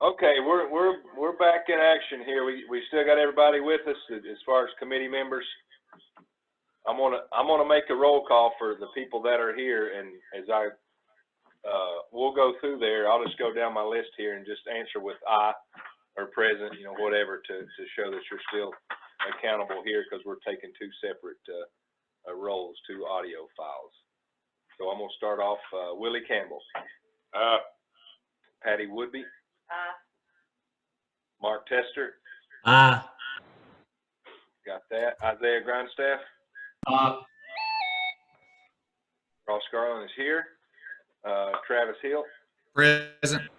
Okay, we're back in action here. We still got everybody with us as far as committee members. I'm gonna make a roll call for the people that are here, and as we'll go through there. I'll just go down my list here and just answer with I or present, whatever to show that you're still accountable here, because we're taking two separate roles, two audio files. So I'm gonna start off Willie Campbell. Patty Woodby. Mark Tester. Aye. Got that. Isaiah Grindstaff. Ross Garland is here. Travis Hill. Present.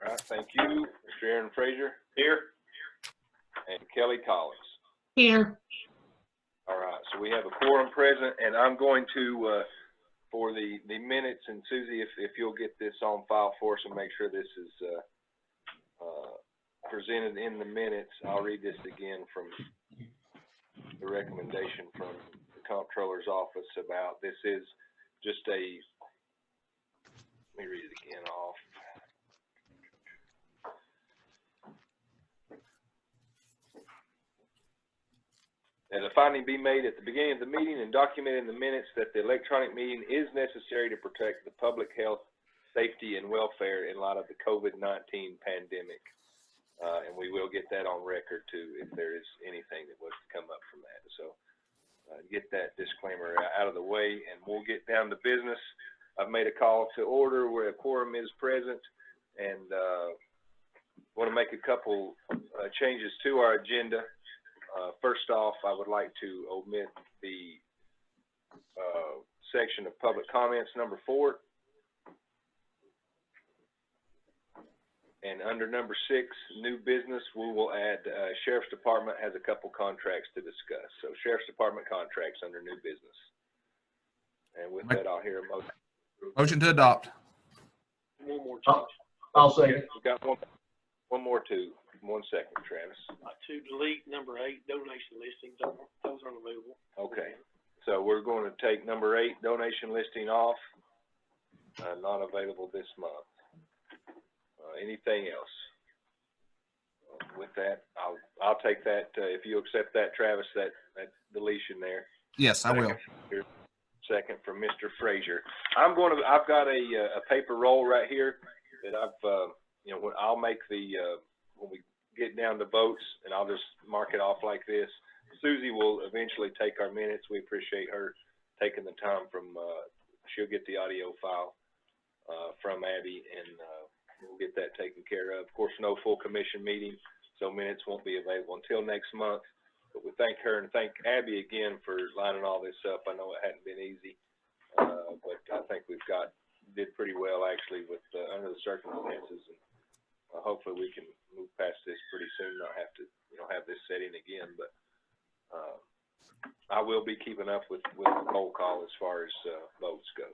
All right, thank you. Mr. Aaron Frazier. Here. And Kelly Collins. Here. All right, so we have a quorum present, and I'm going to, for the minutes, and Susie, if you'll get this on file for us and make sure this is presented in the minutes, I'll read this again from the recommendation from the comptroller's office about this is just let me read it again off. That a finding be made at the beginning of the meeting and documented in the minutes that the electronic meeting is necessary to protect the public health, safety, and welfare in light of the COVID-19 pandemic. And we will get that on record too if there is anything that was to come up from that. So get that disclaimer out of the way, and we'll get down to business. I've made a call to order where a quorum is present, and want to make a couple changes to our agenda. First off, I would like to omit the section of public comments, number 4. And under number 6, new business, we will add Sheriff's Department has a couple contracts to discuss. So Sheriff's Department contracts under new business. And with that, I'll hear a motion. Motion to adopt. One more change. I'll second. We've got one more too. 1 second, Travis. To delete number 8, donation listings, those aren't available. Okay, so we're going to take number 8, donation listing off, not available this month. Anything else? With that, I'll take that. If you accept that, Travis, that deletion there. Yes, I will. Second from Mr. Frazier. I've got a paper roll right here that I'll make when we get down to votes, and I'll just mark it off like this. Susie will eventually take our minutes. We appreciate her taking the time she'll get the audio file from Abby, and we'll get that taken care of. Of course, no full commission meeting, so minutes won't be available until next month. But we thank her and thank Abby again for lining all this up. I know it hadn't been easy, but I think did pretty well actually with under the circumstances, and hopefully we can move past this pretty soon. Not have to have this setting again, but I will be keeping up with the roll call as far as votes go.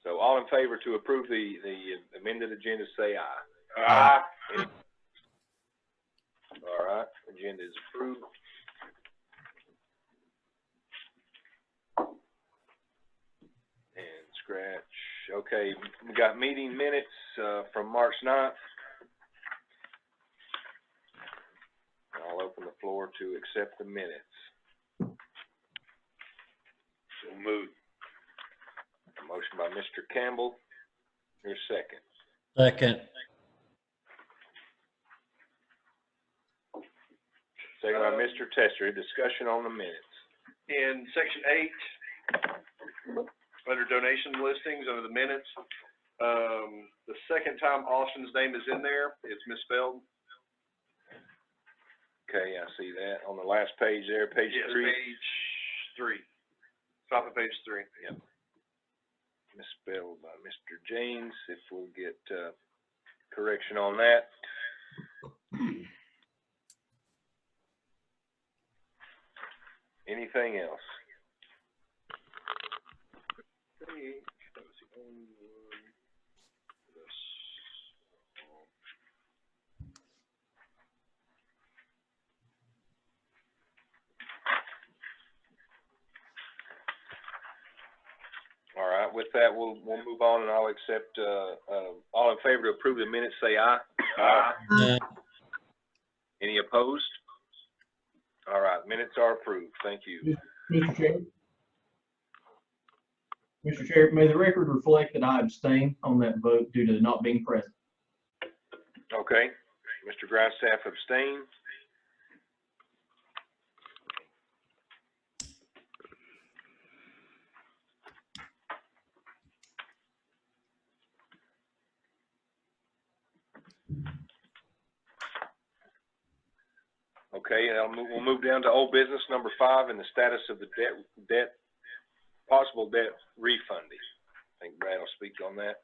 So all in favor to approve the amended agenda, say aye. Aye. All right, agenda is approved. And scratch. Okay, we got meeting minutes from March 9th. I'll open the floor to accept the minutes. So moved. A motion by Mr. Campbell. Your second. Second. Second by Mr. Tester. Discussion on the minutes. In section 8, under donation listings, under the minutes, the second time Austin's name is in there, it's misspelled. Okay, I see that on the last page there, page 3. Page 3. Top of page 3. Yep. Misspelled by Mr. James. If we'll get correction on that. Anything else? That was the only one. All right, right, with that, we'll move on and I'll accept, all in favor to approve the minutes, say aye. Aye. Any opposed? All right, minutes are approved. Thank you. Mr. Chair. Mr. Chair, may the record reflect that I abstain on that vote due to not being present. Okay, Mr. Grindstaff abstained. Okay, we'll move down to old business number 5 and the status of the possible debt refunding. I think Brad will speak on that.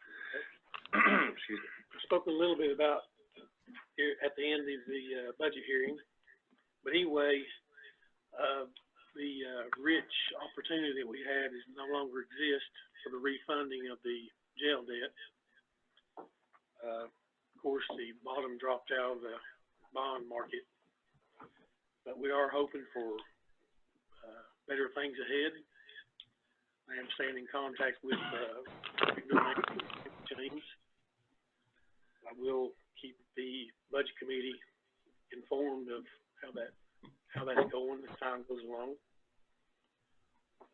Excuse me. Spoke a little bit about here at the end of the budget hearing, but anyway, the rich opportunity that we had is no longer exist for the refunding of the jail debt. Of course, the bottom dropped out of the bond market, but we are hoping for better things ahead. I am staying in contact with James. I will keep the budget committee informed of how that's going as time goes along.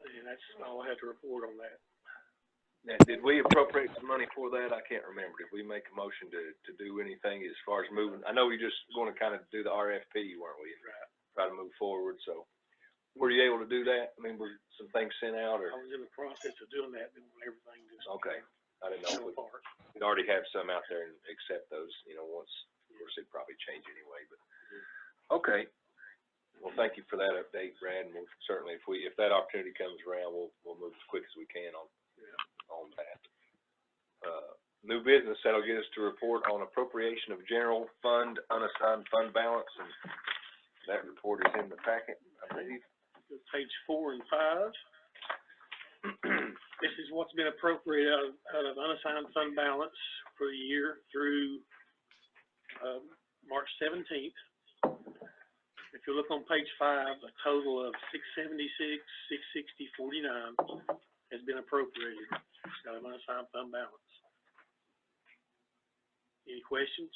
And that's all I have to report on that. Now, did we appropriate some money for that? I can't remember. Did we make a motion to do anything as far as moving? I know we just going to kind of do the RFP, weren't we? Right. Try to move forward. So, were you able to do that? I mean, were some things sent out, or? I was in the process of doing that, then when everything just Okay, I didn't know. fell apart. We'd already have some out there and accept those. You know, once, of course, it'd probably change anyway. But okay. Well, thank you for that update, Brad. And we'll certainly, if that opportunity comes around, we'll move as quick as we can on that. New business, that'll get us to report on appropriation of general fund, unassigned fund balance, and that report is in the packet, I believe. Page 4 and 5. This is what's been appropriated out of unassigned fund balance for the year through March 17th. If you look on page 5, a total of $676,660.49 has been appropriated out of unassigned fund balance. Any questions?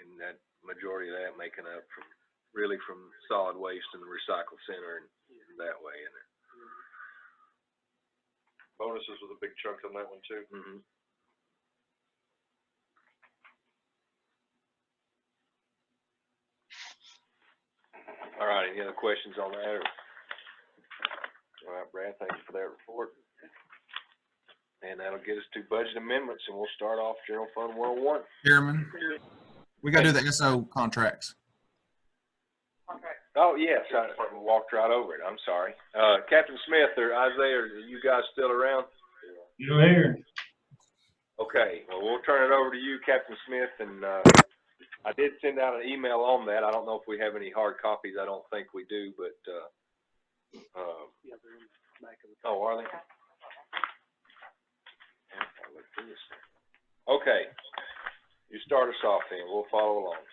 And that majority of that making up from solid waste and the recycle center and that way in there. Bonuses was a big chunk on that one too. Mm-hmm. All right, any other questions on that? All right, Brad, thank you for that report. And that'll get us to budget amendments, and we'll start off General Fund 101. Chairman, we got to do the SO contracts. Oh, yes, I walked right over it. I'm sorry. Captain Smith or Isaiah, are you guys still around? You're here. Okay, well, we'll turn it over to you, Captain Smith, and I did send out an email on that. I don't know if we have any hard copies. I don't think we do, but Yeah, they're in the back of the. oh, are they? Okay, you start us off then. We'll follow along.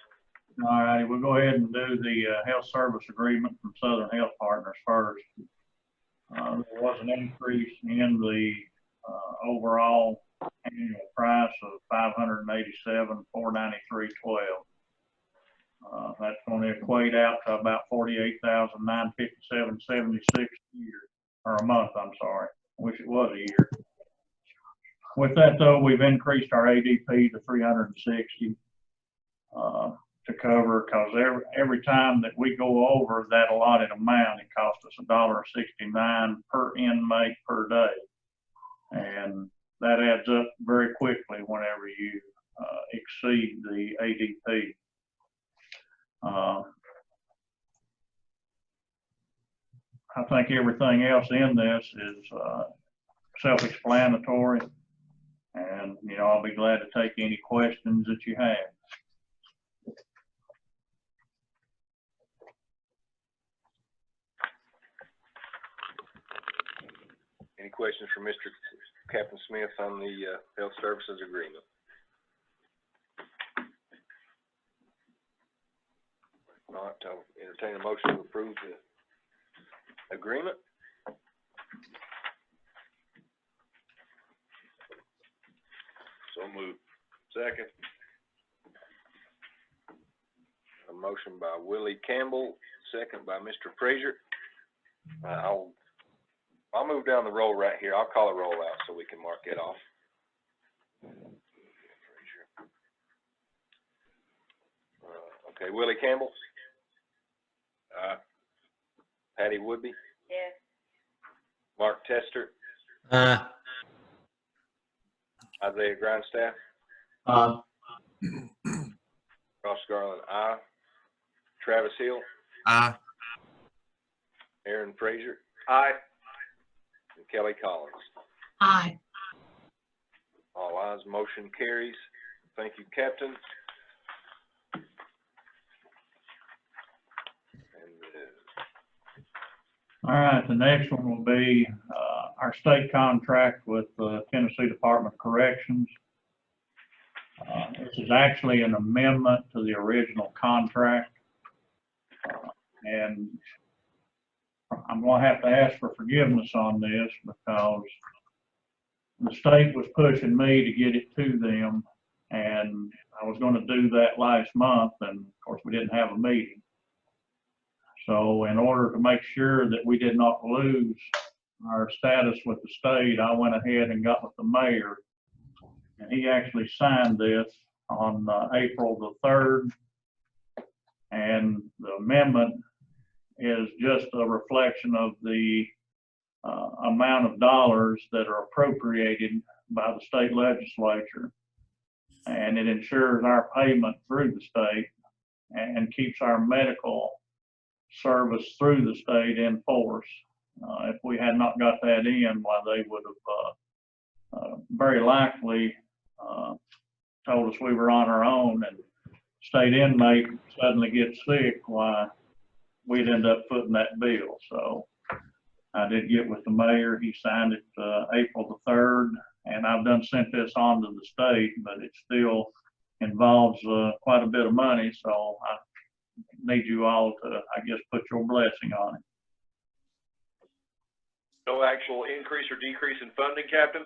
All righty, we'll go ahead and do the health service agreement from Southern Health Partners first. There was an increase in the overall annual price of $587,493.12. That's going to equate out to about $48,957.76 a year, or a month. I'm sorry. I wish it was a year. With that though, we've increased our ADP to 360 to cover, because every time that we go over that allotted amount, it costs us $1.69 per inmate per day, and that adds up very quickly whenever you exceed the ADP. I think everything else in this is self-explanatory, and I'll be glad to take any questions that you have. Any questions for Mr. Captain Smith on the health services agreement? All right, I'll entertain a motion to approve the agreement. So moved. Second. A motion by Willie Campbell, second by Mr. Frazier. I'll move down the roll right here. I'll call a roll out so we can mark it off. Okay, Willie Campbell? Patty Woodby? Yes. Mark Tester? Aye. Isaiah Grindstaff? Ross Garland, aye. Travis Hill? Aye. Aaron Frazier? Aye. And Kelly Collins? Aye. All ayes, motion carries. Thank you, Captain. All right, the next one will be, our state contract with the Tennessee Department of Corrections. This is actually an amendment to the original contract. And I'm gonna have to ask for forgiveness on this because the state was pushing me to get it to them, and I was gonna do that last month, and of course, we didn't have a meeting. So in order to make sure that we did not lose our status with the state, I went ahead and got with the mayor. And he actually signed this on April the 3rd. And the amendment is just a reflection of the amount of dollars that are appropriated by the state legislature. And it ensures our payment through the state and keeps our medical service through the state in force. If we had not got that in, why they would have very likely told us we were on our own, and state inmate suddenly gets sick, why we'd end up footing that bill. So I did get with the mayor. He signed it April the 3rd, and I've done sent this on to the state, but it still involves quite a bit of money. So I need you all to, I guess, put your blessing on it. No actual increase or decrease in funding, Captain?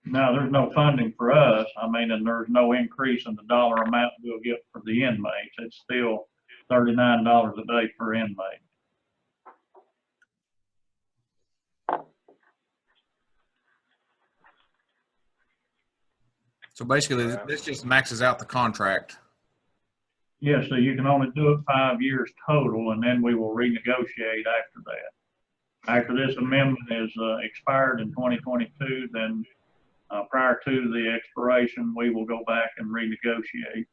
No, there's no funding for us. I mean, and there's no increase in the dollar amount we'll get for the inmates. It's still $39 a day per inmate. So basically, this just maxes out the contract. Yeah, so you can only do it 5 years total, and then we will renegotiate after that. After this amendment is expired in 2022, then prior to the expiration, we will go back and renegotiate.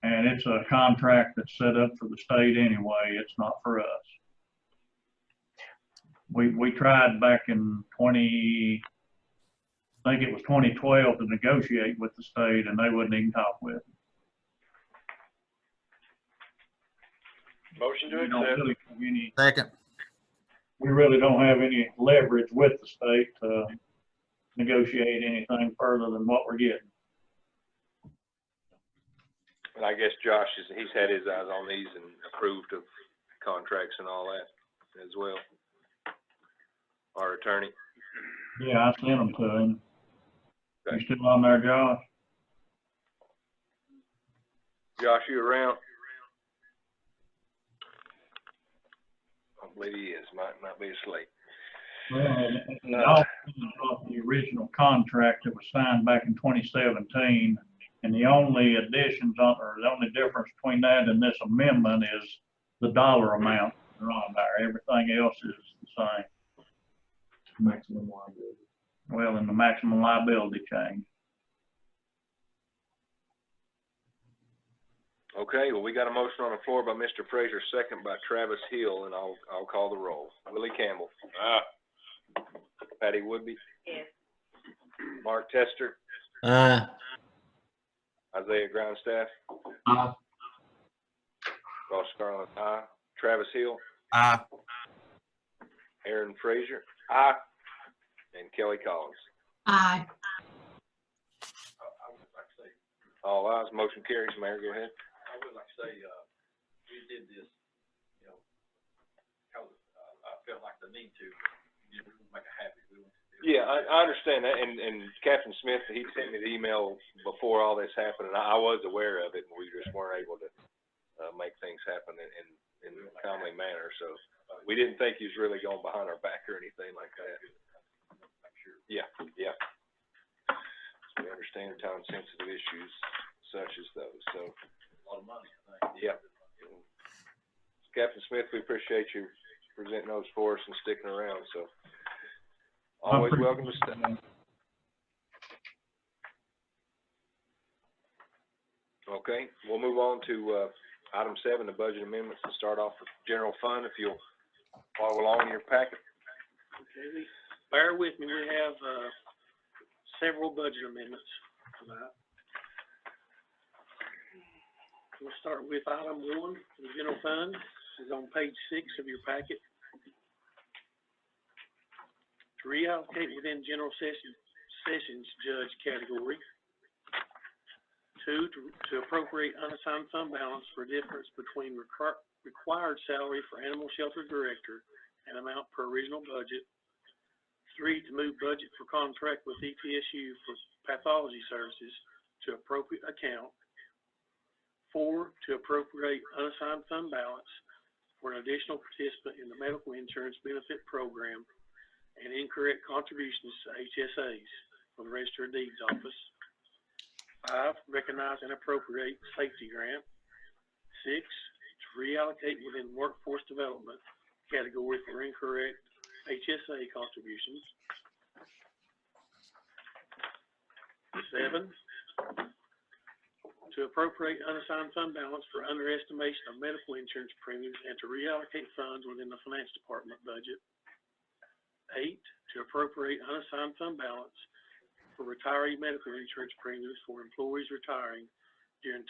And it's a contract that's set up for the state anyway. It's not for us. We tried back in I think it was 2012 to negotiate with the state, and they wouldn't even talk with it. Motion to We don't accept. really have any, Second. we really don't have any leverage with the state to negotiate anything further than what we're getting. And I guess Josh he's had his eyes on these and approved of contracts and all that as well. Our attorney. Yeah, I sent them to him. Okay. You still on there, Josh? Josh, you around? I believe he is. Might be asleep. Well, it all comes off the original contract that was signed back in 2017. And the only additions on, or the only difference between that and this amendment is the dollar amount that are on there. Everything else is the same. Maximum liability. Well, and the maximum liability change. Okay, well, we got a motion on the floor by Mr. Frazier, second by Travis Hill, and I'll call the roll. Willie Campbell. Patty Woodby. Yes. Mark Tester. Aye. Isaiah Grindstaff. Aye. Ross Garland, aye. Travis Hill. Aye. Aaron Frazier. Aye. And Kelly Collins. Aye. I would like to say, All ayes, motion carries. Mayor, go ahead. I would like to say, we did this, because, I felt like the need to, make it happy. We want to do Yeah, I understand that, and Captain Smith, he sent me the email before all this happened, and I was aware of it, and we just weren't able to, make things happen in a timely manner, so we didn't think he was really going behind our back or anything like that. Yeah, yeah. So we understand time-sensitive issues such as those, so. A lot of money, I think. Yeah. Captain Smith, we appreciate you presenting those for us and sticking around, so. Always welcome to stay. Okay, we'll move on to, item 7, the budget amendments, and start off with general fund, if you'll follow along in your packet. Okay, bear with me, we have, several budget amendments tonight. We'll start with item 1, the general fund. This is on page 6 of your packet. To reallocate within general sessions judge category. 2, to appropriate unassigned fund balance for difference between required salary for animal shelter director and amount per original budget. 3, to move budget for contract with EPSU for pathology services to appropriate account. 4, to appropriate unassigned fund balance for an additional participant in the medical insurance benefit program and incorrect contributions to HSAs from the Register of Deeds office. 5, recognize and appropriate safety grant. 6, to reallocate within workforce development category for incorrect HSA contributions. 7, to appropriate unassigned fund balance for underestimation of medical insurance premiums and to reallocate funds within the finance department budget. 8, to appropriate unassigned fund balance for retiree medical insurance premiums for employees retiring during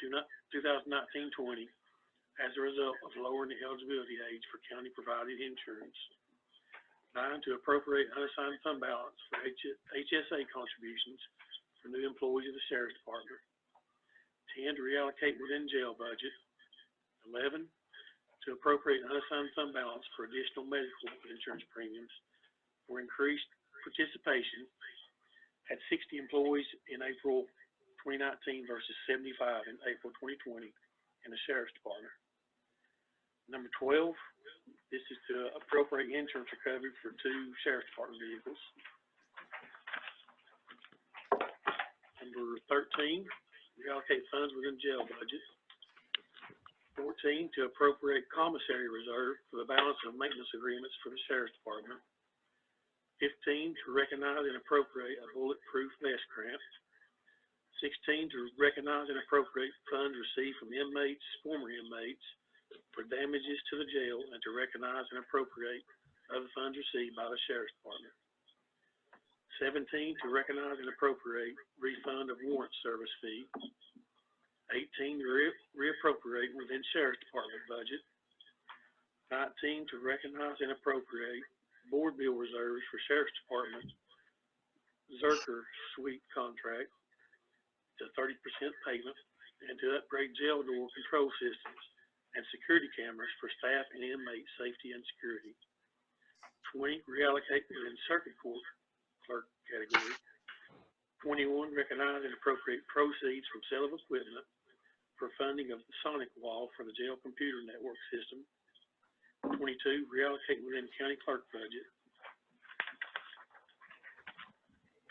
2019-20 as a result of lowering the eligibility age for county provided insurance. 9, to appropriate unassigned fund balance for HSA contributions for new employees of the Sheriff's Department. 10, to reallocate within jail budget. 11, to appropriate unassigned fund balance for additional medical insurance premiums for increased participation at 60 employees in April 2019 versus 75 in April 2020 in the Sheriff's Department. Number 12, this is to appropriate insurance recovery for 2 Sheriff's Department vehicles. Number 13, reallocate funds within jail budget. 14, to appropriate commissary reserve for the balance of maintenance agreements for the Sheriff's Department. 15, to recognize and appropriate a bulletproof vest grant. 16, to recognize and appropriate funds received from inmates, former inmates, for damages to the jail, and to recognize and appropriate other funds received by the Sheriff's Department. 17, to recognize and appropriate refund of warrant service fee. 18, to reappropriate within Sheriff's Department budget. 19, to recognize and appropriate board bill reserves for Sheriff's Department Zerker suite contract to 30% payment and to upgrade jail door control systems and security cameras for staff and inmate safety and security. 20, reallocate within circuit court clerk category. 21, recognize and appropriate proceeds from sale of equipment for funding of the sonic wall for the jail computer network system. 22, reallocate within county clerk budget.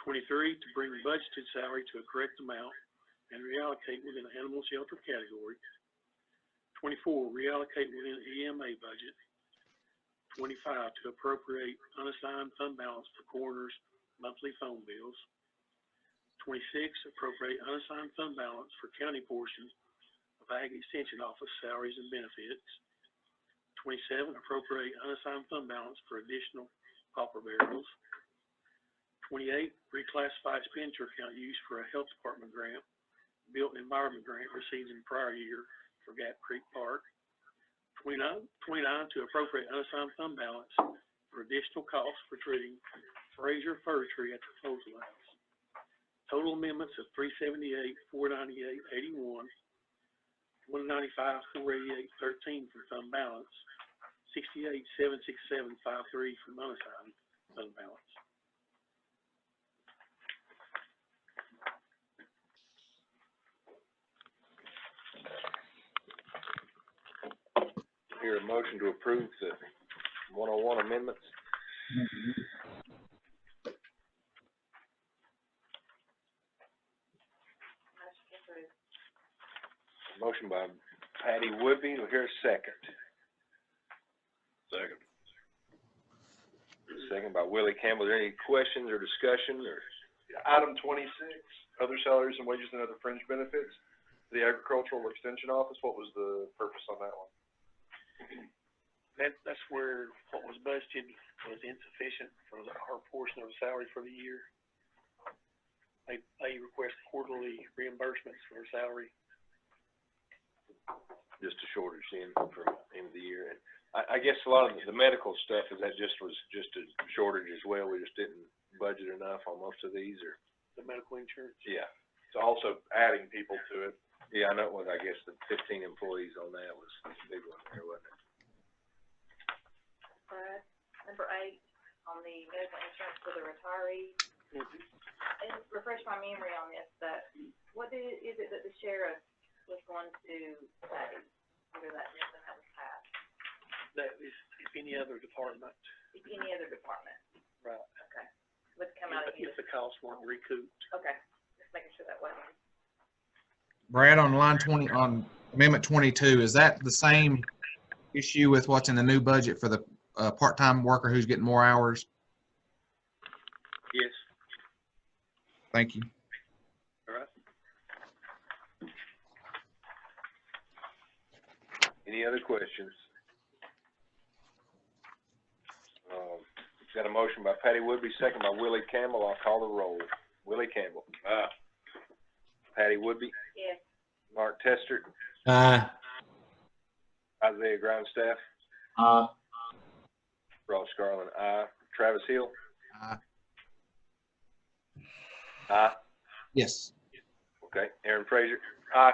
23, to bring budgeted salary to a correct amount and reallocate within the animal shelter category. 24, reallocate within EMA budget. 25, to appropriate unassigned fund balance for coroner's monthly phone bills. 26, appropriate unassigned fund balance for county portion of Ag Extension Office salaries and benefits. 27, appropriate unassigned fund balance for additional pauper burials. 28, reclassify expenditure account used for a health department grant, built environment grant received in prior year for Gap Creek Park. 29, to appropriate unassigned fund balance for additional costs for treating Fraser fir tree at the proposal house. Total amendments of 378, 498, 81, 195, 488, 13 for fund balance, 68, 767, 53 from unassigned fund balance. Hear a motion to approve the 101 amendments. Motion by Patty Woodby, do I hear a second? Second. Second by Willie Campbell. Is there any questions or discussion or? Item 26, other salaries and wages and other fringe benefits. The agricultural extension office, what was the purpose on that one? That's where what was budgeted was insufficient for our portion of the salary for the year. They request quarterly reimbursements for their salary. Just a shortage in from end of the year. And I guess a lot of the medical stuff, is that was just a shortage as well? We just didn't budget enough on most of these, or? The medical insurance. Yeah. It's also adding people to it. Yeah, I know it was, I guess the 15 employees on that was a big one there, wasn't it? Number 8, on the medical insurance for the retirees. And refresh my memory on this, but what is it that the sheriff was going to pay under that when that was passed? That is, if any other department. If any other department? Right. Okay. Would come out of If the cost weren't recouped. Okay, just making sure that wasn't. Brad, on line 20, on amendment 22, is that the same issue with what's in the new budget for the part-time worker who's getting more hours? Yes. Thank you. All right. Any other questions? Got a motion by Patty Woodby, second by Willie Campbell. I'll call the roll. Willie Campbell. Patty Woodby. Yes. Mark Tester. Aye. Isaiah Grindstaff. Ross Garland, aye. Travis Hill. Aye. Aye. Yes. Okay. Aaron Frazier. Aye.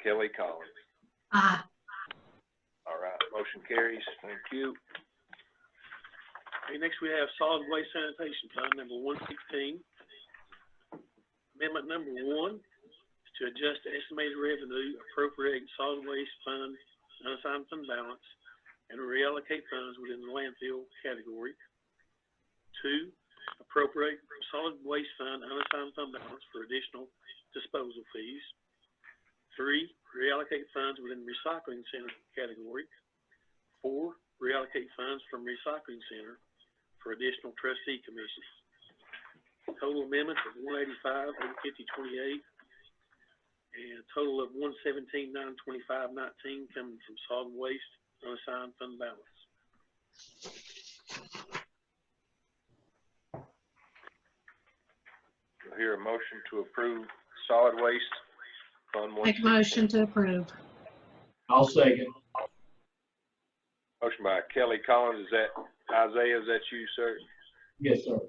Kelly Collins. Aye. All right. Motion carries. Thank you. Okay, next we have solid waste sanitation fund number 116. Amendment number 1 is to adjust the estimated revenue appropriating solid waste fund unassigned fund balance and reallocate funds within the landfill category. 2, appropriate solid waste fund unassigned fund balance for additional disposal fees. 3, reallocate funds within recycling center category. 4, reallocate funds from recycling center for additional trustee commissions. Total amendments of 185, 850, 28, and a total of 117, 925, 19 coming from solid waste unassigned fund balance. You'll hear a motion to approve solid waste fund 116. Make motion to approve. I'll second. Motion by Kelly Collins. Is that Isaiah? Is that you, sir? Yes, sir.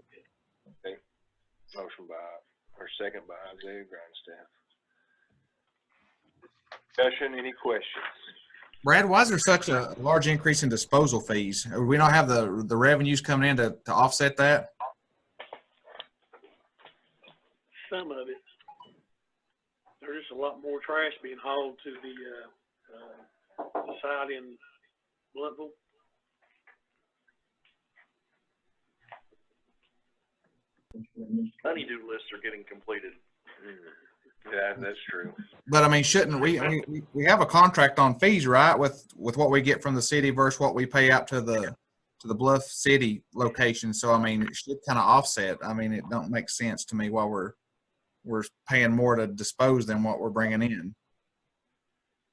Motion by, or second by Isaiah Grindstaff. Discussion, any questions? Brad, why is there such a large increase in disposal fees? Do we not have the revenues coming in to offset that? Some of it. There's just a lot more trash being hauled to the site in Bluntville. Honeydew lists are getting completed. Yeah, that's true. But I mean, shouldn't we have a contract on fees, right? With what we get from the city versus what we pay out to the Bluff City location. So I mean, it should kind of offset. I mean, it don't make sense to me why we're paying more to dispose than what we're bringing in.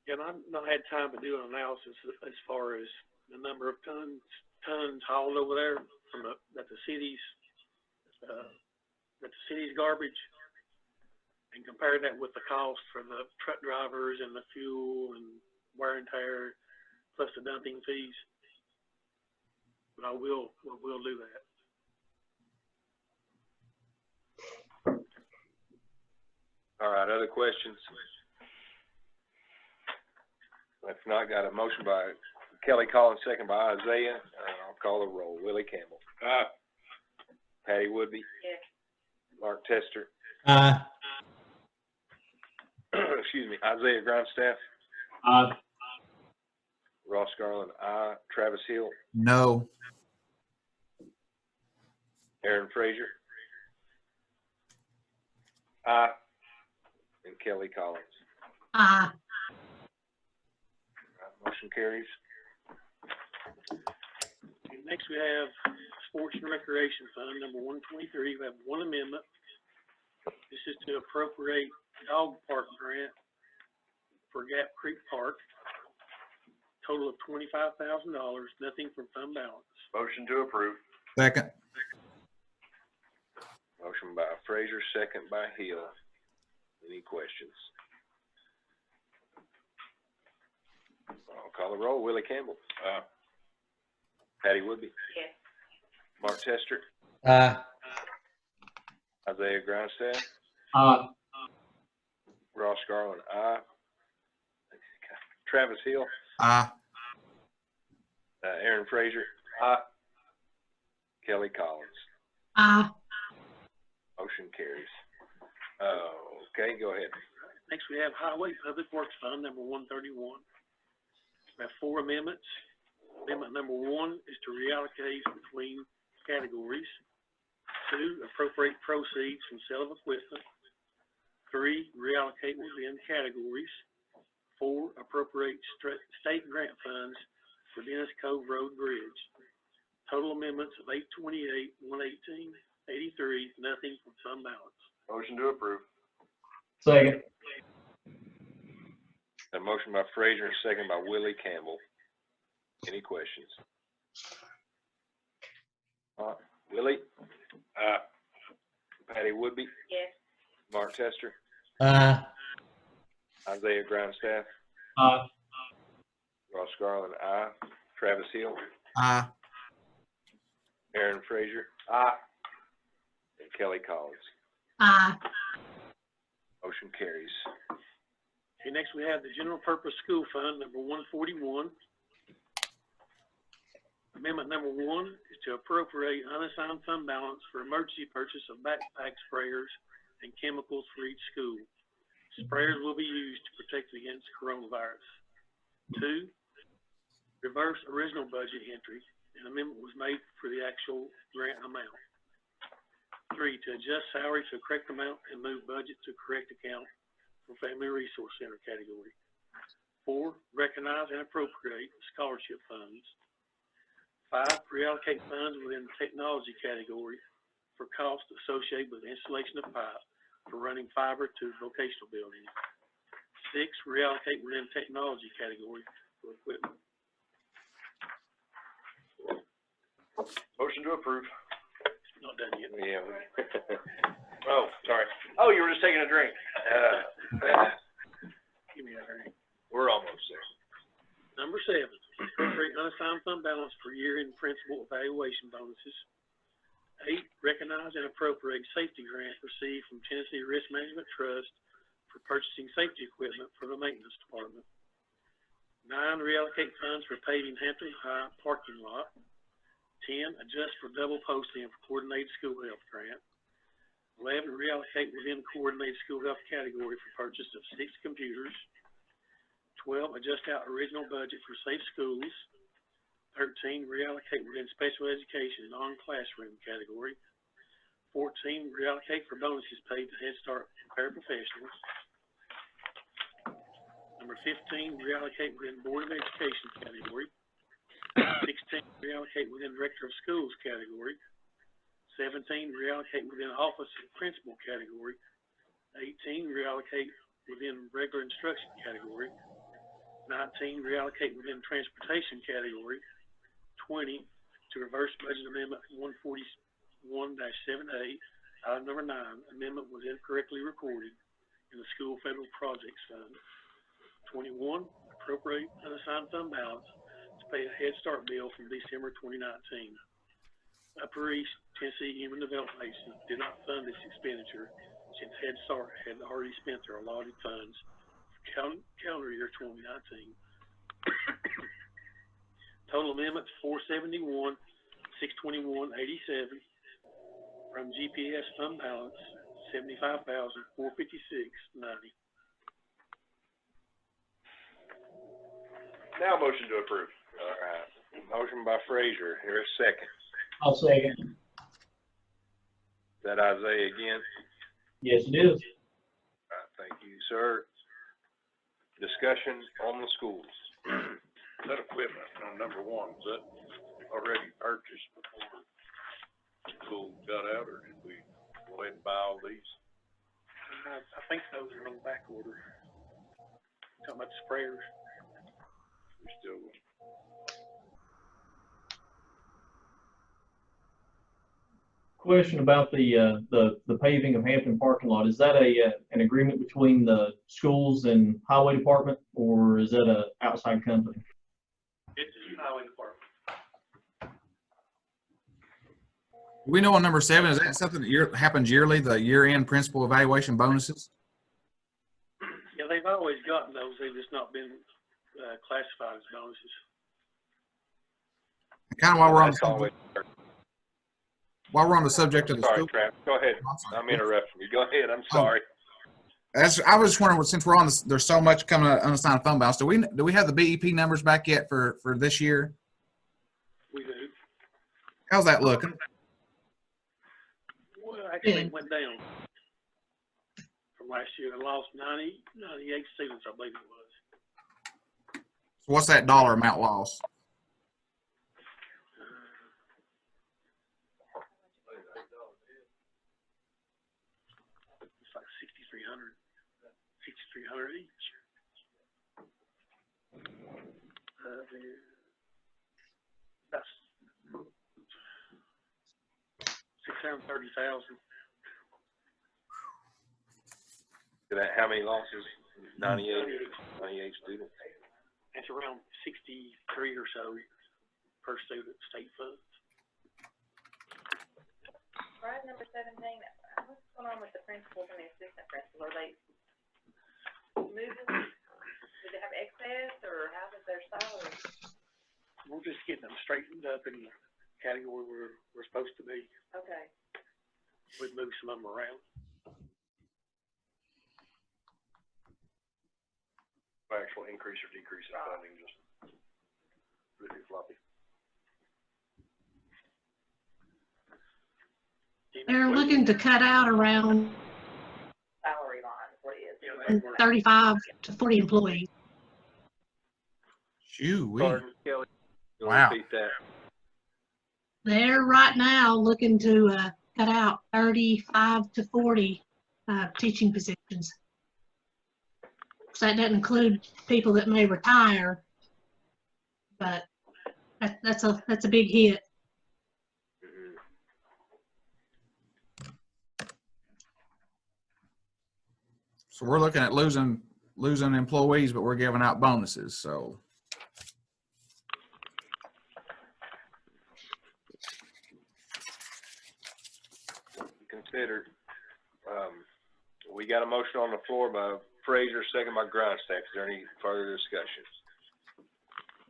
Yeah, and I've not had time to do an analysis as far as the number of tons hauled over there from the city's garbage, and compare that with the cost for the truck drivers and the fuel and wear and tear, plus the dumping fees. But we'll do that. All right, other questions? If not, got a motion by Kelly Collins, second by Isaiah. I'll call the roll. Willie Campbell. Aye. Patty Woodby. Yes. Mark Tester. Aye. Excuse me, Isaiah Grindstaff. Aye. Ross Garland, aye. Travis Hill, No. Aaron Frazier, Aye. and Kelly Collins. Aye. Motion carries. Next, we have Sports and Recreation Fund, number 123. We have one amendment. This is to appropriate dog park grant for Gap Creek Park. Total of $25,000, nothing from fund balance. Motion to approve. Second. Motion by Frazier, second by Hill. Any questions? I'll call the roll. Willie Campbell. Patty Woodby. Yes. Mark Tester. Aye. Isaiah Grindstaff. Aye. Ross Garland, aye. Travis Hill. Aye. Aaron Frazier. Aye. Kelly Collins. Aye. Motion carries. Okay, go ahead. Next, we have Highway Public Works Fund, number 131. We have four amendments. Amendment number 1 is to reallocate between categories. 2, appropriate proceeds from sale of equipment. 3, reallocate within categories. 4, appropriate state grant funds for Dennis Cove Road Bridge. Total amendments of 828, 118, 83, nothing from fund balance. Motion to approve. Second. A motion by Frazier and second by Willie Campbell. Any questions? Willie? Patty Woodby? Yes. Mark Tester? Aye. Isaiah Grindstaff? Aye. Ross Garland, aye. Travis Hill? Aye. Aaron Frazier? Aye. And Kelly Collins. Aye. Motion carries. Okay, next we have the General Purpose School Fund, number 141. Amendment number 1 is to appropriate unassigned fund balance for emergency purchase of backpack sprayers and chemicals for each school. Sprayers will be used to protect against coronavirus. 2, reverse original budget entry. An amendment was made for the actual grant amount. 3, to adjust salary to the correct amount and move budget to correct account for Family Resource Center category. 4, recognize and appropriate scholarship funds. 5, reallocate funds within the technology category for costs associated with installation of pipe for running fiber to vocational buildings. 6, reallocate within technology category for equipment. Motion to approve. Not done yet. Yeah. Oh, sorry. Oh, you were just taking a drink. Give me that ring. We're almost there. Number 7, appropriate unassigned fund balance for year-end principal evaluation bonuses. 8, recognize and appropriate safety grant received from Tennessee Risk Management Trust for purchasing safety equipment for the maintenance department. 9, reallocate funds for paving Hampton High parking lot. 10, adjust for double posting for coordinated school health grant. 11, reallocate within coordinated school health category for purchase of 6 computers. 12, adjust out original budget for safe schools. 13, reallocate within special education non-classroom category. 14, reallocate for bonuses paid to Head Start paraprofessionals. Number 15, reallocate within Board of Education category. 16, reallocate within Director of Schools category. 17, reallocate within Office of Principal category. 18, reallocate within Regular Instruction category. 19, reallocate within Transportation category. 20, to reverse budget amendment 141-7A, item number 9, amendment was incorrectly recorded in the School Federal Projects Fund. 21, appropriate unassigned fund balance to pay a Head Start bill from December 2019. Upper East Tennessee Human Development Agency did not fund this expenditure since Head Start had already spent their allotted funds for calendar year 2019. Total amendments 471, 621.87 from GPS fund balance 75,456.90. Now motion to approve. All right, motion by Frazier, here a second. I'll second. Is that Isaiah again? Yes, it is. All right, thank you, sir. Discussion on the schools. That equipment on number one, was that already purchased before school got out, or did we go ahead and buy all these? I think those are on back order. Talking about the sprayers. We still, Question about the paving of Hampton parking lot. Is that an agreement between the schools and highway department, or is that a outside company? It's the highway department. We know on number 7, is that something that happens yearly, the year-end principal evaluation bonuses? Yeah, they've always gotten those, they've just not been, classified as bonuses. Kind of while we're on That's always, the subject of the sorry, school. Travis, go ahead. I'm interrupting you. Go ahead, I'm sorry. I was just wondering, since we're on this, there's so much coming out unassigned fund balance. Do we have the BEP numbers back yet for this year? We do. How's that looking? Well, actually, it went down from last year. I lost 98 students, I believe it was. So what's that dollar amount loss? It's like 6,300 each. That's 630,000. How many losses? 98 students. It's around 63 or so per student, state funds. Right, number 17, what's going on with the principals and the assistant principal? Are they moving? Do they have excess, or how does their salary? We're just getting them straightened up in the category we're supposed to be. Okay. We've moved some of them around. actual increase or decrease in funding, just really floppy. They're looking to cut out around Salary line, what it is. 35 to 40 employees. Shoo-wee. Pardon, Kelly? You wanna Wow. repeat that? They're right now looking to cut out 35 to 40 teaching positions. So that doesn't include people that may retire, but that's a big hit. Mhm. So we're looking at losing employees, but we're giving out bonuses, so. Considered. We got a motion on the floor by Frazier, second by Grindstaff. Is there any further discussion?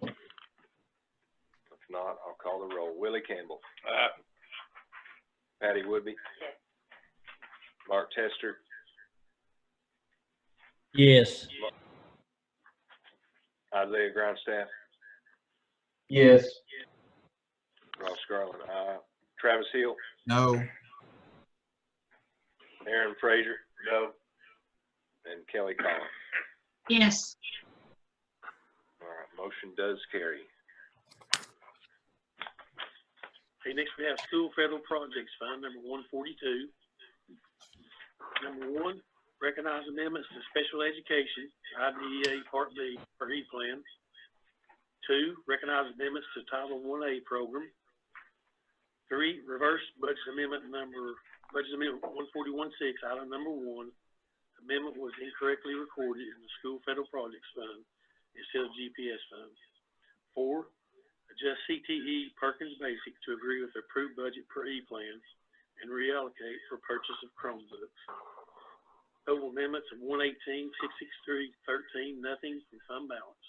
If not, I'll call the roll. Willie Campbell. Patty Woodby. Yes. Mark Tester. Yes. Isaiah Grindstaff. Yes. Ross Garland. Travis Hill. No. Aaron Frazier. No. And Kelly Collins. Yes. All right, motion does carry. Okay, next we have School Federal Projects Fund, number 142. Number 1, recognize amendments to special education, IDEA Part B for E-Plan. 2, recognize amendments to Title 1A program. 3, reverse budget amendment 141-6, item number 1. Amendment was incorrectly recorded in the School Federal Projects Fund instead of GPS funds. 4, adjust CTE Perkins Basic to agree with the approved budget per E-Plan and reallocate for purchase of Chromebooks. Total amendments of 118-663-13, nothing from fund balance.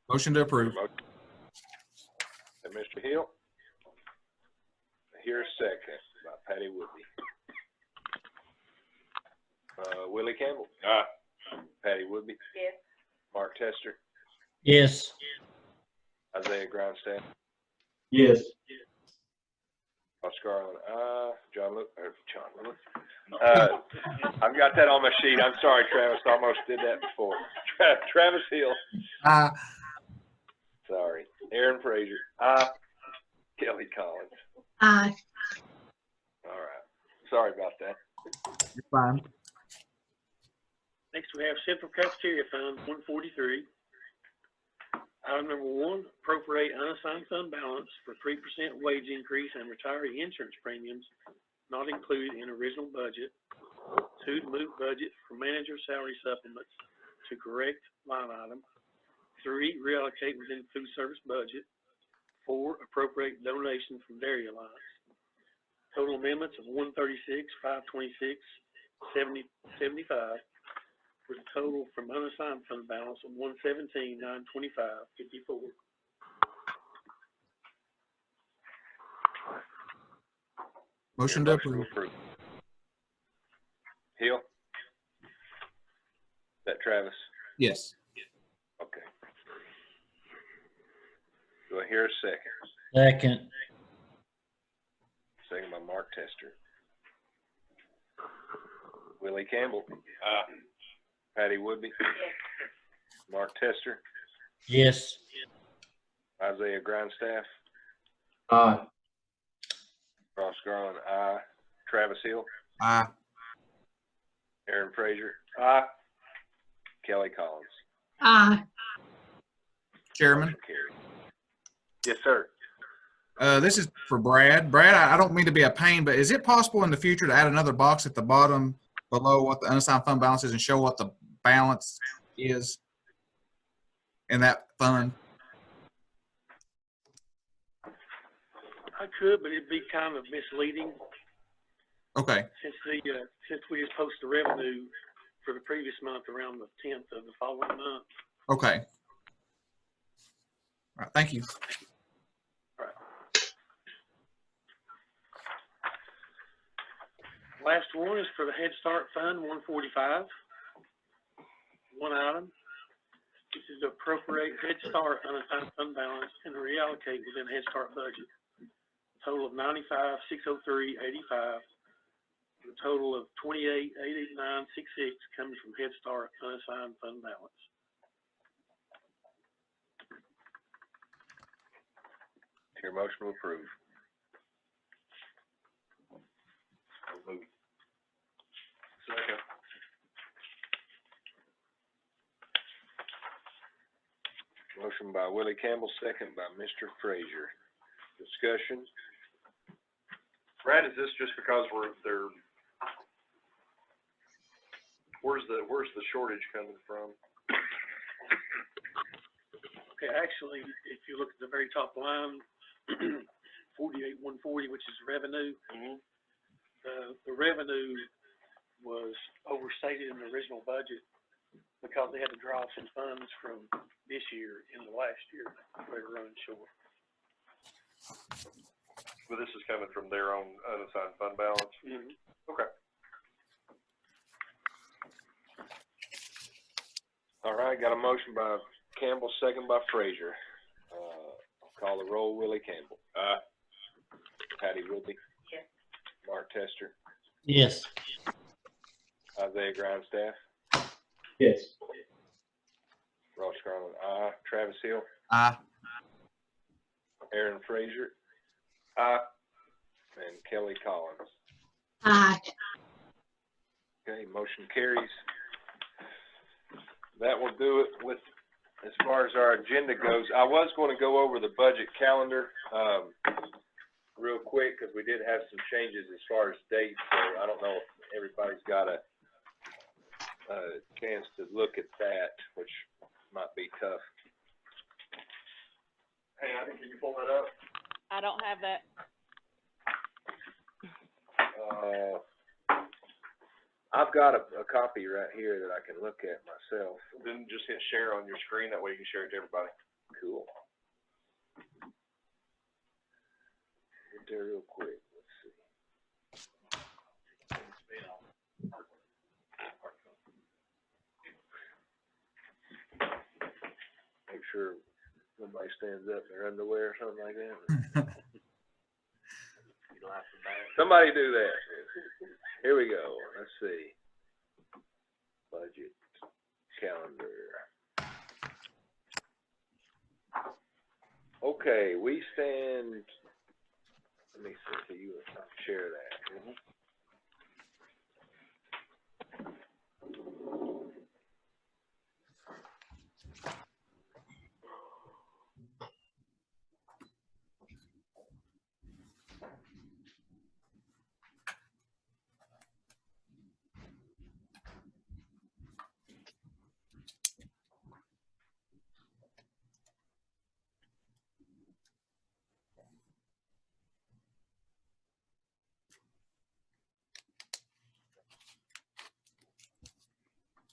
Motion to approve. And Mr. Hill? Here's second by Patty Woodby. Willie Campbell. Patty Woodby. Yes. Mark Tester. Yes. Isaiah Grindstaff, Yes. Ross Garland, John Lewis. I've got that on my sheet. I'm sorry, Travis. I almost did that before. Travis Hill. Aye. Sorry. Aaron Frazier. Kelly Collins. Aye. All right. Sorry about that. You're fine. Next, we have Central Cafeteria Fund, 143. Item number 1, appropriate unassigned fund balance for 3% wage increase and retiree insurance premiums not included in original budget. 2, to move budget for manager salary supplements to correct line item. 3, reallocate within food service budget. 4, appropriate donation from dairy alliance. Total amendments of 136, 526, 75. For the total from unassigned fund balance of 117, 925, 54. Motion to approve. Hill? Is that Travis? Yes. Okay. Do I hear a second? Second. Second by Mark Tester. Willie Campbell. Patty Woodby. Mark Tester. Yes. Isaiah Grindstaff. Aye. Ross Garland, aye. Travis Hill. Aye. Aaron Frazier. Kelly Collins. Aye. Chairman, Motion carried. Yes, sir. this is for Brad. Brad, I don't mean to be a pain, but is it possible in the future to add another box at the bottom below what the unassigned fund balance is and show what the balance is in that fund? I could, but it'd be kind of misleading Okay. since we just post the revenue for the previous month around the 10th of the following month. Okay. All right. Thank you. Last one is for the Head Start Fund, 145. One item. This is to appropriate Head Start unassigned fund balance and reallocate within Head Start budget. Total of 95, 603, 85. The total of 28, 889, 66 comes from Head Start unassigned fund balance. Your motion will approve. Second. Motion by Willie Campbell, second by Mr. Frazier. Discussion? Brad, is this just because where's the shortage coming from? Okay, actually, if you look at the very top line, 48,140, which is revenue, the revenue was overstated in the original budget because they had to draw some funds from this year into last year. They were running short. But this is coming from their own unassigned fund balance? Okay. All right, got a motion by Campbell, second by Frazier. I'll call the roll. Willie Campbell. Patty Woodby. Yes. Mark Tester. Yes. Isaiah Grindstaff. Yes. Ross Garland, aye. Travis Hill. Aye. Aaron Frazier. And Kelly Collins. Aye. Okay, motion carries. That will do it with, as far as our agenda goes. I was going to go over the budget calendar real quick because we did have some changes as far as dates. So I don't know if everybody's got a chance to look at that, which might be tough. Hey, I think, can you pull that up? I don't have that. I've got a copy right here that I can look at myself. Then just hit share on your screen, that way you can share it to everybody. Cool. Get there real quick. Let's see. Make sure nobody stands up in their underwear or something like that. Somebody do that. Here we go. Let's see. Budget calendar. Okay, we stand, let me see, so you share that.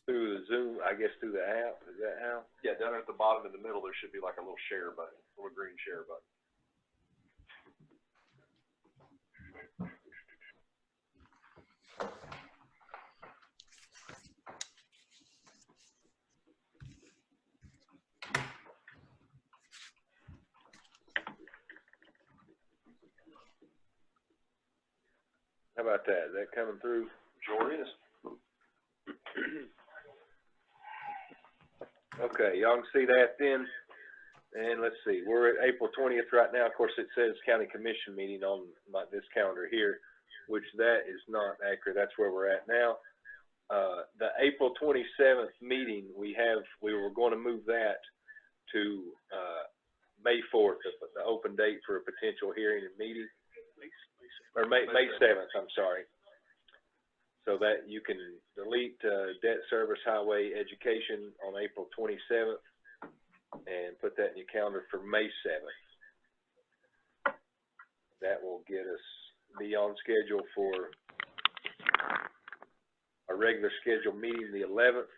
Through the Zoom, I guess through the app, is that how? Yeah, down at the bottom in the middle, there should be like a little share button, a little green share button. How about that? Is that coming through? Sure is. Okay, y'all can see that then. And let's see, we're at April 20th right now. Of course, it says county commission meeting on this calendar here, which that is not accurate. That's where we're at now. The April 27th meeting, we were going to move that to May 4th, the open date for a potential hearing and meeting. Or May 7th, I'm sorry. So that you can delete debt service, highway, education on April 27th and put that in your calendar for May 7th. That will get us be on schedule for a regular scheduled meeting the 11th,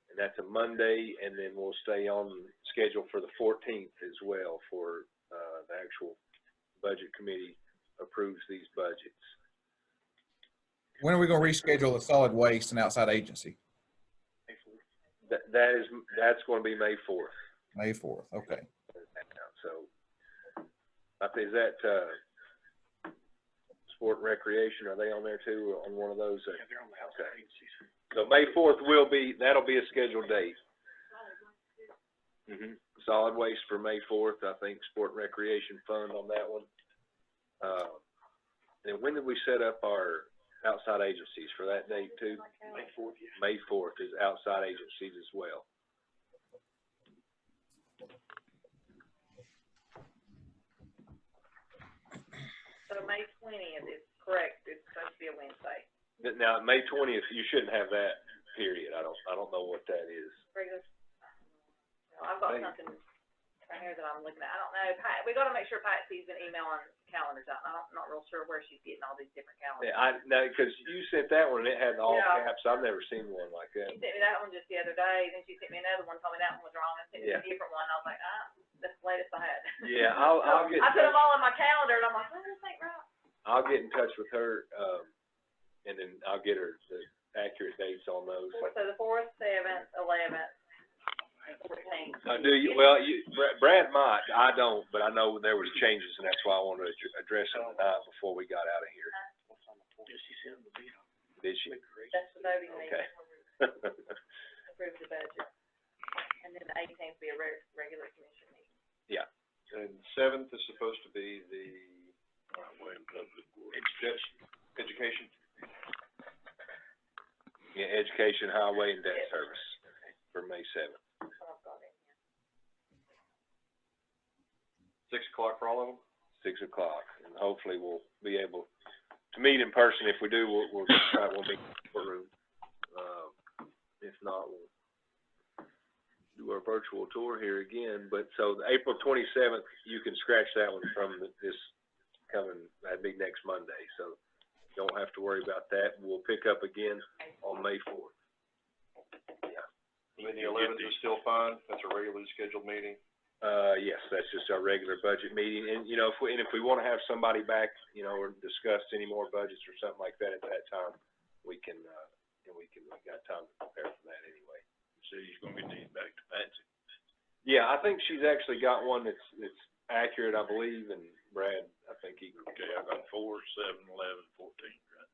and that's a Monday, and then we'll stay on schedule for the 14th as well for the actual budget committee approves these budgets. When are we gonna reschedule the solid waste and outside agency? That's going to be May 4th. May 4th, okay. So, is that sport and recreation? Are they on there too, or on one of those? Yeah, they're on the outside agencies. So May 4th that'll be a scheduled date. Solid waste for May 4th, I think sport and recreation fund on that one. And when did we set up our outside agencies for that date too? May 4th, yeah. May 4th is outside agencies as well. So May 20th is correct, it's supposed to be a Wednesday. Now, May 20th, you shouldn't have that period. I don't know what that is. Regular, no, I've got something right here that I'm looking at, I don't know, Pat, we gotta make sure Patsy's been emailing calendars out, I'm not real sure where she's getting all these different calendars. Yeah, because you sent that one and it had all Yeah. caps. I've never seen one like that. She sent me that one just the other day, then she sent me another one, told me that one was wrong, and sent me a different one, I was like, that's the latest I had. Yeah, I'll get. I put them all in my calendar, and I'm like, this ain't right. I'll get in touch with her, and then I'll get her the accurate dates on those. So the 4th, 7th, 11th, and 14th. Do you? Well, Brad might. I don't, but I know there was changes, and that's why I wanted to address them tonight before we got out of here. Did she send the bid on? Did she? That's the voting meeting. Okay. Approve the budget. And then the 18th be a regular commission meeting. Yeah. And 7th is supposed to be the education. Yeah, education, highway, and debt service for May 7th. Oh, I've got it. 6 o'clock for all of them? 6 o'clock, and hopefully we'll be able to meet in person. If we do, we'll meet in the courtroom. If not, we'll do our virtual tour here again. But so the April 27th, you can scratch that one from this coming. That'd be next Monday. So don't have to worry about that. We'll pick up again on May 4th. Yeah. And then the 11th is still fine. That's a regularly scheduled meeting. Yes, that's just our regular budget meeting. And, if we want to have somebody back, or discuss any more budgets or something like that at that time, we we got time to prepare for that anyway. So he's gonna get these back to Patsy. Yeah, I think she's actually got one that's accurate, I believe, and Brad, I think he. Okay, I got 4, 7, 11, 14, right?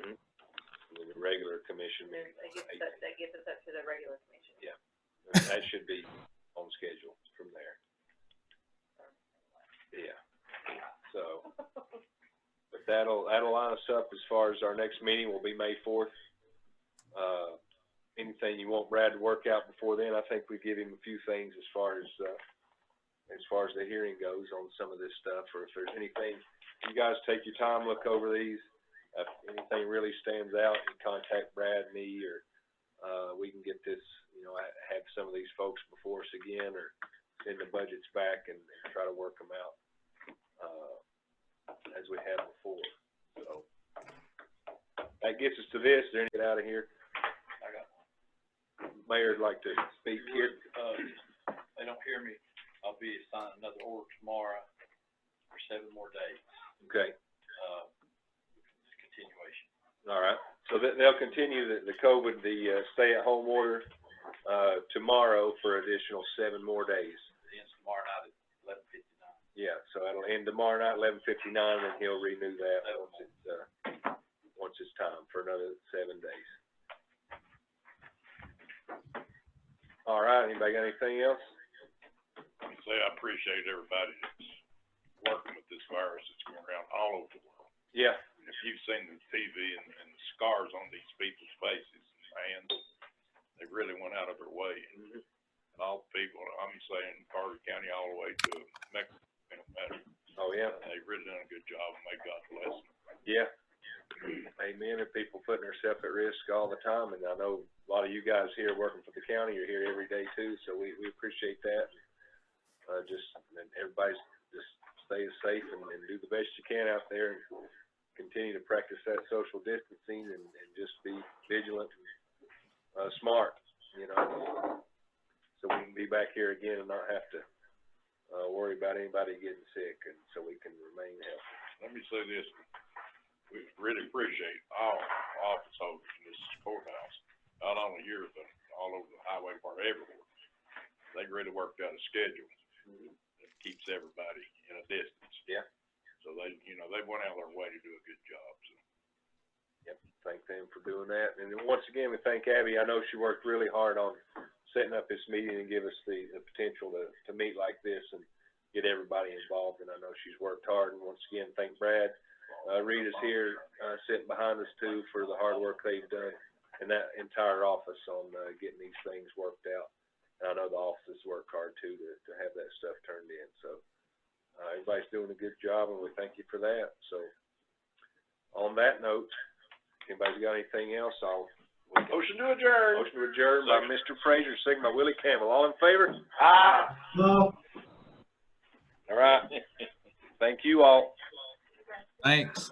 Mhm. And then the regular commission And then meeting. that gets us up to the regular commission. Yeah. And that should be on schedule from there. Yeah. So, but that'll line us up as far as our next meeting will be May 4th. Anything you want Brad to work out before then, I think we give him a few things as far as the hearing goes on some of this stuff, or if there's anything, you guys take your time, look over these. If anything really stands out, you contact Brad, me, or, we can get this, you know, have some of these folks before us again, or send the budgets back and try to work them out, as we have before. So, that gets us to this. Is there any get out of here? Mayor'd like to speak here. They don't hear me. I'll be assigned another order tomorrow for 7 more days. Okay. Continuation. All right. So they'll continue the COVID, the stay-at-home order, tomorrow for additional 7 more days. It ends tomorrow night at 11:59. Yeah, so it'll end tomorrow night, 11:59, and he'll renew that once it's time for another 7 days. All right, anybody got anything else? Say I appreciate everybody that's working with this virus that's going around all over the world. Yeah. If you've seen the TV and the scars on these people's faces and hands, they really went out of their way. And all the people, I'm saying Carter County all the way to Mexico, matter. Oh, yeah. They've really done a good job, and may God bless them. Yeah. Amen. And people putting themselves at risk all the time, and I know a lot of you guys here working for the county are here every day too, so we appreciate that. And everybody's just stay safe and do the best you can out there, and continue to practice that social distancing, and just be vigilant and smart, you know, so we can be back here again and not have to worry about anybody getting sick, and so we can remain healthy. Let me say this, we really appreciate all office holders in this courthouse, not only here, but all over the highway part, everywhere. They really worked out a schedule that keeps everybody in a distance. Yeah. So they, you know, they went out of their way to do a good job, so. Yep, thank them for doing that. And then once again, we thank Abby. I know she worked really hard on setting up this meeting and give us the potential to meet like this and get everybody involved. And I know she's worked hard. And once again, thank Brad. Rita's here, sitting behind us too, for the hard work they've done, and that entire office on getting these things worked out. And I know the offices work hard too to have that stuff turned in. So everybody's doing a good job, and we thank you for that. So on that note, anybody's got anything else? Motion to adjourn. Motion to adjourn by Mr. Frazier, second by Willie Campbell. All in favor? Ah. No. All right. Thank you all. Thanks.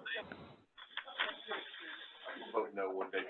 Vote no one day.